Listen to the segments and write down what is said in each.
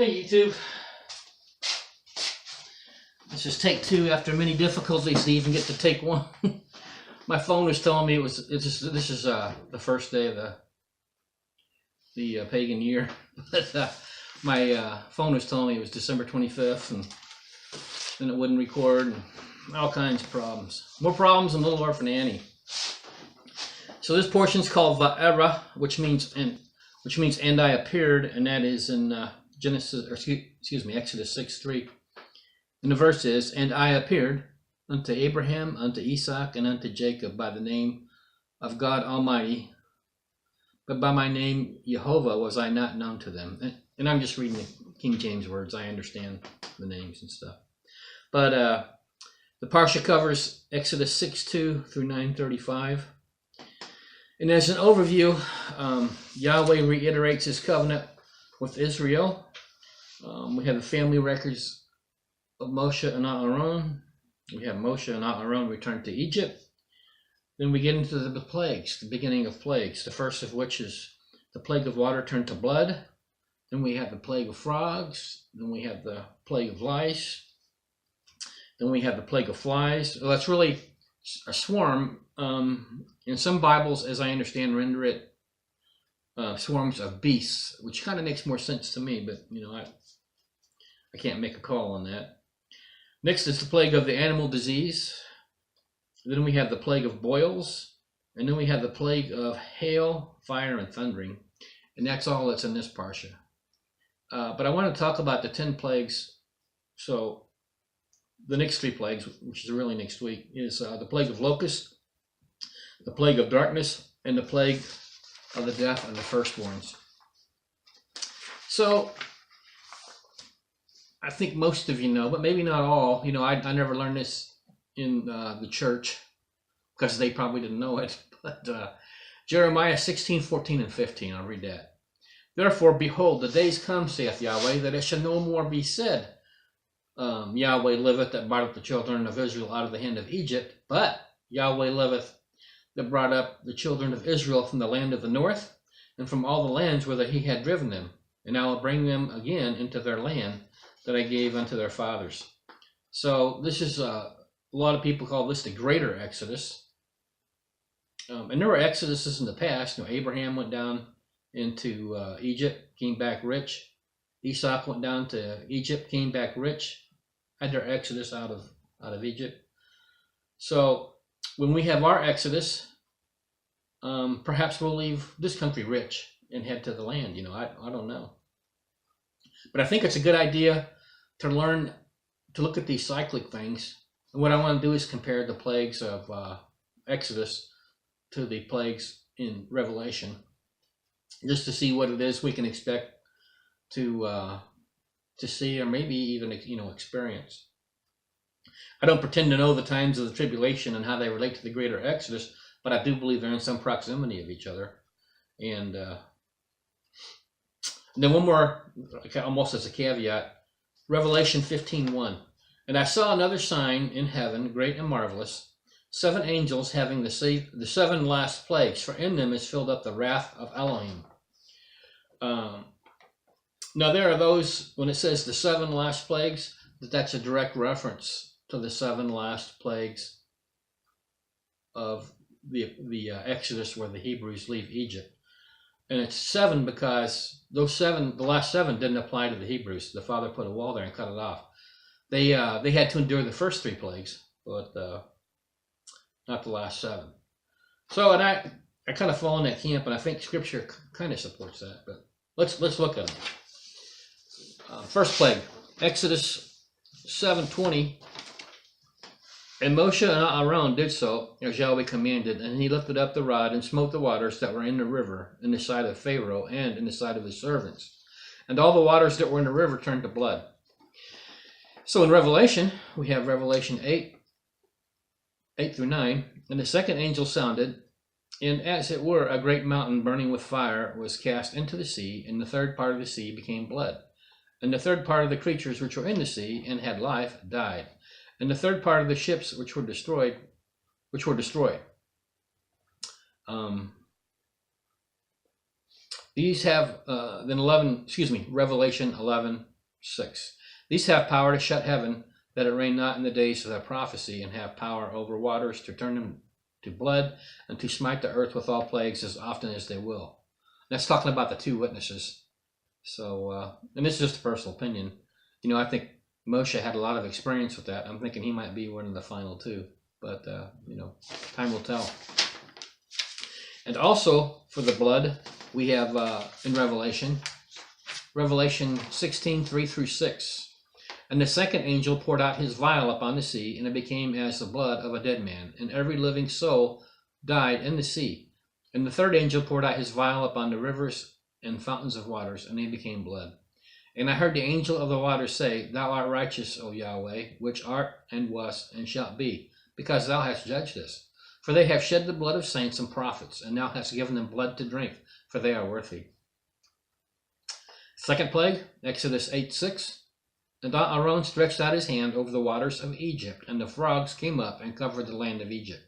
Hey YouTube, this is take two after many difficulties to even get to take one. My phone was telling me this is the first day of the pagan year, but my phone was telling me it was December 25th, and then it wouldn't record, and all kinds of problems. More problems than Little Orphan Annie. So this portion is called Va'era, which means and I appeared, and that is in Exodus 6:3. And the verse is, and I appeared unto Abraham, unto Isaac, and unto Jacob by the name of God Almighty, but by my name Jehovah was I not known to them. And I'm just reading the King James words. I understand the names and stuff. But the Parsha covers Exodus 6:2 through 9:35. And as an overview, Yahweh reiterates his covenant with Israel. We have the family records of Moshe and Aaron. We have Moshe and Aaron return to Egypt. Then we get into the plagues, the beginning of plagues, the first of which is the plague of water turned to blood. Then we have the plague of frogs. Then we have the plague of lice. Then we have the plague of flies. Well, that's really a swarm. In some Bibles, as I understand, render it swarms of beasts, which kind of makes more sense to me, but I can't make a call on that. Next is the plague of the animal disease. Then we have the plague of boils, and then we have the plague of hail, fire, and thundering, and that's all that's in this parsha. But I want to talk about the 10 plagues. So the next 3 plagues, which is really next week, is the plague of locusts, the plague of darkness, and the plague of the death of the firstborns. So I think most of you know, but maybe not all. I never learned this in the church because they probably didn't know it. But Jeremiah 16:14 and 15, I'll read that. Therefore, behold, the days come, saith Yahweh, that it shall no more be said, Yahweh liveth that brought up the children of Israel out of the hand of Egypt, but Yahweh liveth that brought up the children of Israel from the land of the north and from all the lands whither he had driven them. And I will bring them again into their land that I gave unto their fathers. So this is, a lot of people call this the greater Exodus. And there were exoduses in the past. Abraham went down into Egypt, came back rich. Esau went down to Egypt, came back rich, had their exodus out of Egypt. So when we have our exodus, perhaps we'll leave this country rich and head to the land. I don't know. But I think it's a good idea to learn to look at these cyclic things. And what I want to do is compare the plagues of Exodus to the plagues in Revelation, just to see what it is we can expect to see, or maybe even experience. I don't pretend to know the times of the tribulation and how they relate to the greater Exodus, but I do believe they're in some proximity of each other. And then one more, almost as a caveat, Revelation 15:1. And I saw another sign in heaven, great and marvelous, 7 angels having the 7 last plagues, for in them is filled up the wrath of Elohim. Now there are those, when it says the 7 last plagues, that's a direct reference to the 7 last plagues of the Exodus where the Hebrews leave Egypt. And it's 7 because the last 7 didn't apply to the Hebrews. The Father put a wall there and cut it off. They had to endure the first 3 plagues, but not the last 7. So, and I kind of fall in that camp, and I think Scripture kind of supports that. But let's look at them. First plague, Exodus 7:20. And Moshe and Aaron did so, as Yahweh commanded, and he lifted up the rod and smote the waters that were in the river in the sight of Pharaoh and in the sight of his servants. And all the waters that were in the river turned to blood. So in Revelation, we have Revelation 8 through 9, and the second angel sounded, and as it were, a great mountain burning with fire was cast into the sea, and the third part of the sea became blood. And the third part of the creatures which were in the sea and had life died. And the third part of the ships which were destroyed. These have then Revelation 11 6. These have power to shut heaven, that it rain not in the days of their prophecy, and have power over waters to turn them to blood, and to smite the earth with all plagues as often as they will. That's talking about the two witnesses. So, and this is just a personal opinion. I think Moshe had a lot of experience with that. I'm thinking he might be one of the final two, but time will tell. And also for the blood, we have in Revelation 16, 3 through 6. And the second angel poured out his vial upon the sea, and it became as the blood of a dead man, and every living soul died in the sea. And the third angel poured out his vial upon the rivers and fountains of waters, and they became blood. And I heard the angel of the waters say, Thou art righteous, O Yahweh, which art and wast and shalt be, because thou hast judged us. For they have shed the blood of saints and prophets, and thou hast given them blood to drink, for they are worthy. Second plague, Exodus 8:6. And Aaron stretched out his hand over the waters of Egypt, and the frogs came up and covered the land of Egypt.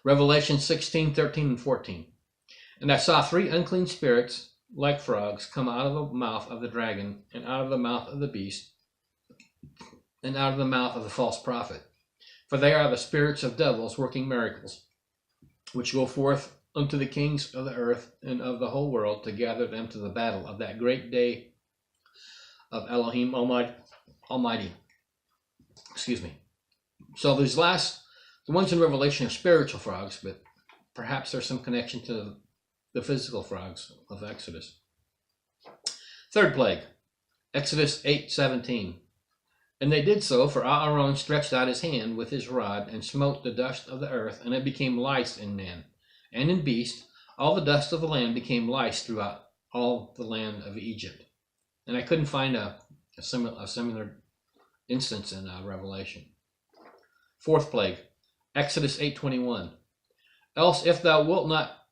Revelation 16, 13, and 14. And I saw 3 unclean spirits, like frogs, come out of the mouth of the dragon, and out of the mouth of the beast, and out of the mouth of the false prophet. For they are the spirits of devils working miracles, which go forth unto the kings of the earth and of the whole world, to gather them to the battle of that great day of Elohim Almighty. Excuse me. So these last, the ones in Revelation are spiritual frogs, but perhaps there's some connection to the physical frogs of Exodus. Third plague, Exodus 8:17. And they did so, for Aaron stretched out his hand with his rod, and smote the dust of the earth, and it became lice in man, and in beast. All the dust of the land became lice throughout all the land of Egypt. And I couldn't find a similar instance in Revelation. Fourth plague, Exodus 8:21. Else if thou wilt not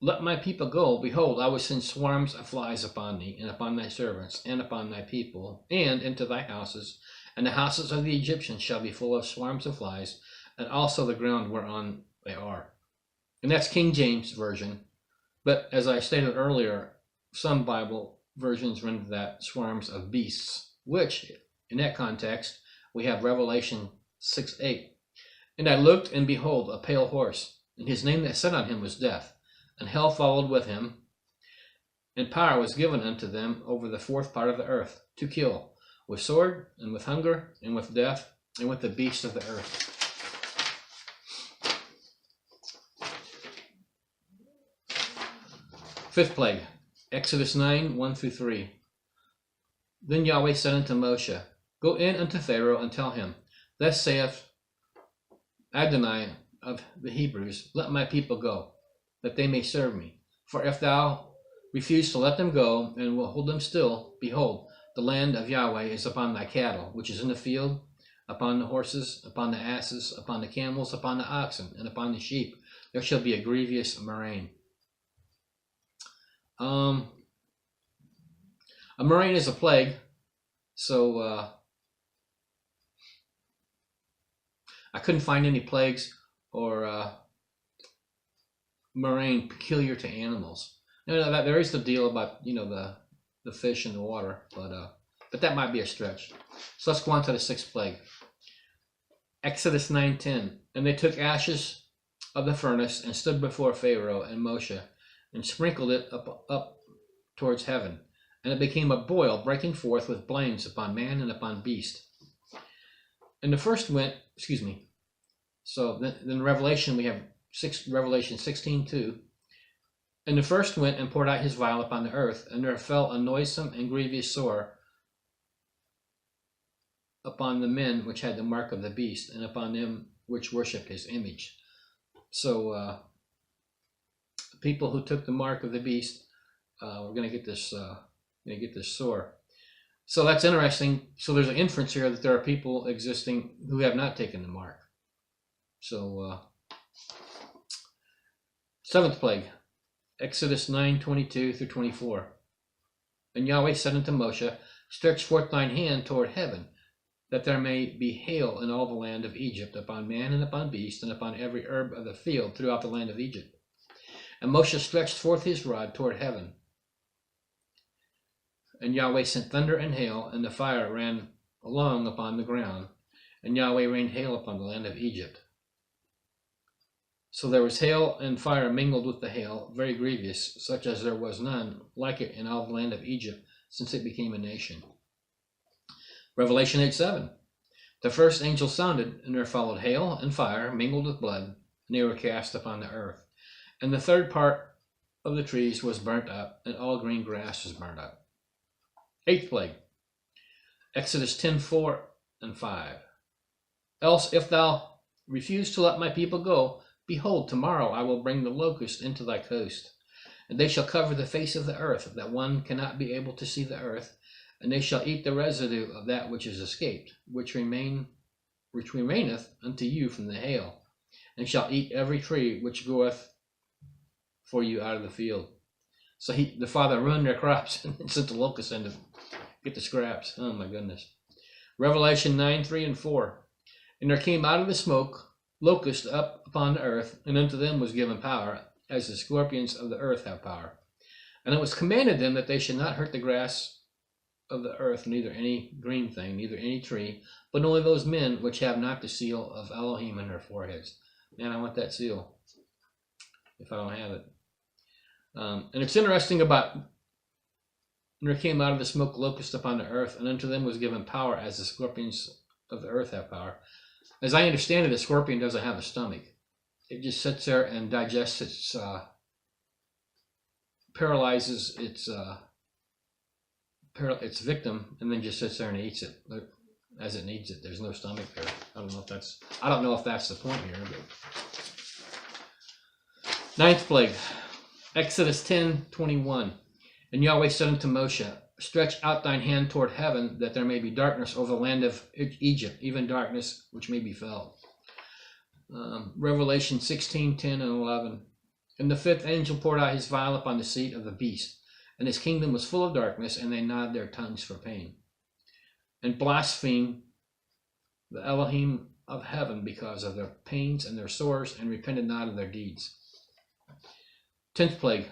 let my people go, behold, I will send swarms of flies upon thee, and upon thy servants, and upon thy people, and into thy houses, and the houses of the Egyptians shall be full of swarms of flies, and also the ground whereon they are. And that's King James Version. But as I stated earlier, some Bible versions render that swarms of beasts, which, in that context, we have Revelation 6:8. And I looked, and behold, a pale horse, and his name that sat on him was Death, and hell followed with him, and power was given unto them over the fourth part of the earth, to kill, with sword, and with hunger, and with death, and with the beasts of the earth. Fifth plague, Exodus 9, 1 through 3. Then Yahweh said unto Moshe, Go in unto Pharaoh, and tell him, Thus saith Adonai of the Hebrews, Let my people go, that they may serve me. For if thou refuse to let them go, and will hold them still, behold, the land of Yahweh is upon thy cattle, which is in the field, upon the horses, upon the asses, upon the camels, upon the oxen, and upon the sheep. There shall be a grievous murrain. A murrain is a plague, so I couldn't find any plagues or murrain peculiar to animals. There is the deal about the fish in the water, but that might be a stretch. So let's go on to the sixth plague. Exodus 9:10. And they took ashes of the furnace and stood before Pharaoh and Moshe, and sprinkled it up towards heaven, and it became a boil, breaking forth with flames upon man and upon beast. And the first went, so then Revelation, we have Revelation 16:2. And the first went and poured out his vial upon the earth, and there fell a noisome and grievous sore upon the men which had the mark of the beast, and upon them which worshipped his image. So people who took the mark of the beast were going to get this sore. So that's interesting. So there's an inference here that there are people existing who have not taken the mark. So seventh plague, Exodus 9:22 through 24. And Yahweh said unto Moshe, Stretch forth thine hand toward heaven, that there may be hail in all the land of Egypt, upon man and upon beast, and upon every herb of the field throughout the land of Egypt. And Moshe stretched forth his rod toward heaven. And Yahweh sent thunder and hail, and the fire ran along upon the ground, and Yahweh rained hail upon the land of Egypt. So there was hail and fire mingled with the hail, very grievous, such as there was none like it in all the land of Egypt, since it became a nation. Revelation 8:7. The first angel sounded, and there followed hail and fire mingled with blood, and they were cast upon the earth. And the third part of the trees was burnt up, and all green grass was burnt up. Eighth plague. Exodus 10:4 and 5. Else, if thou refuse to let my people go, behold, tomorrow I will bring the locust into thy coast, and they shall cover the face of the earth, that one cannot be able to see the earth, and they shall eat the residue of that which is escaped, which remaineth unto you from the hail, and shall eat every tree which groweth for you out of the field. So the Father ruined their crops and sent the locusts in to get the scraps. Oh my goodness. Revelation 9:3 and 4. And there came out of the smoke locusts up upon the earth, and unto them was given power, as the scorpions of the earth have power. And it was commanded them that they should not hurt the grass of the earth, neither any green thing, neither any tree, but only those men which have not the seal of Elohim in their foreheads. Man, I want that seal, if I don't have it. And it's interesting about, and there came out of the smoke locusts upon the earth, and unto them was given power, as the scorpions of the earth have power. As I understand it, a scorpion doesn't have a stomach. It just sits there and digests its, paralyzes its victim, and then just sits there and eats it as it needs it. There's no stomach there. I don't know if that's the point here. But. Ninth plague, Exodus 10:21. And Yahweh said unto Moshe, stretch out thine hand toward heaven, that there may be darkness over the land of Egypt, even darkness which may be felt. Revelation 16:10 and 11. And the fifth angel poured out his vial upon the seat of the beast, and his kingdom was full of darkness, and they gnawed their tongues for pain, and blasphemed the Elohim of heaven because of their pains and their sores, and repented not of their deeds. 10th plague,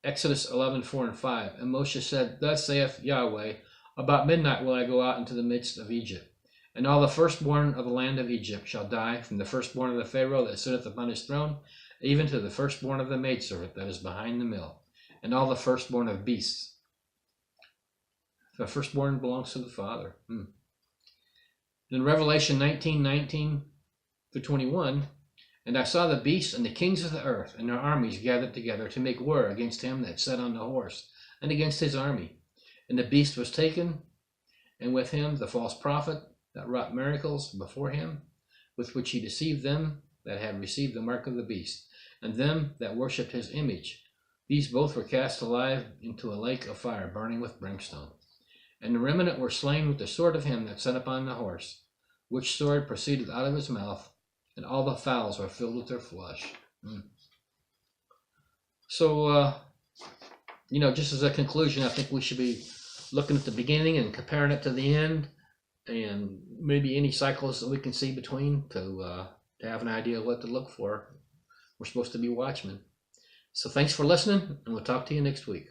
Exodus 11:4 and 5. And Moshe said, thus saith Yahweh, about midnight will I go out into the midst of Egypt, and all the firstborn of the land of Egypt shall die, from the firstborn of the Pharaoh that sitteth upon his throne, even to the firstborn of the maidservant that is behind the mill, and all the firstborn of beasts. The firstborn belongs to the Father. In Revelation 19:19-21, and I saw the beast and the kings of the earth and their armies gathered together to make war against him that sat on the horse, and against his army. And the beast was taken, and with him the false prophet that wrought miracles before him, with which he deceived them that had received the mark of the beast, and them that worshipped his image. These both were cast alive into a lake of fire, burning with brimstone. And the remnant were slain with the sword of him that sat upon the horse, which sword proceeded out of his mouth, and all the fowls were filled with their flesh. So, just as a conclusion, I think we should be looking at the beginning and comparing it to the end, and maybe any cycles that we can see between to have an idea of what to look for. We're supposed to be watchmen. So thanks for listening, and we'll talk to you next week.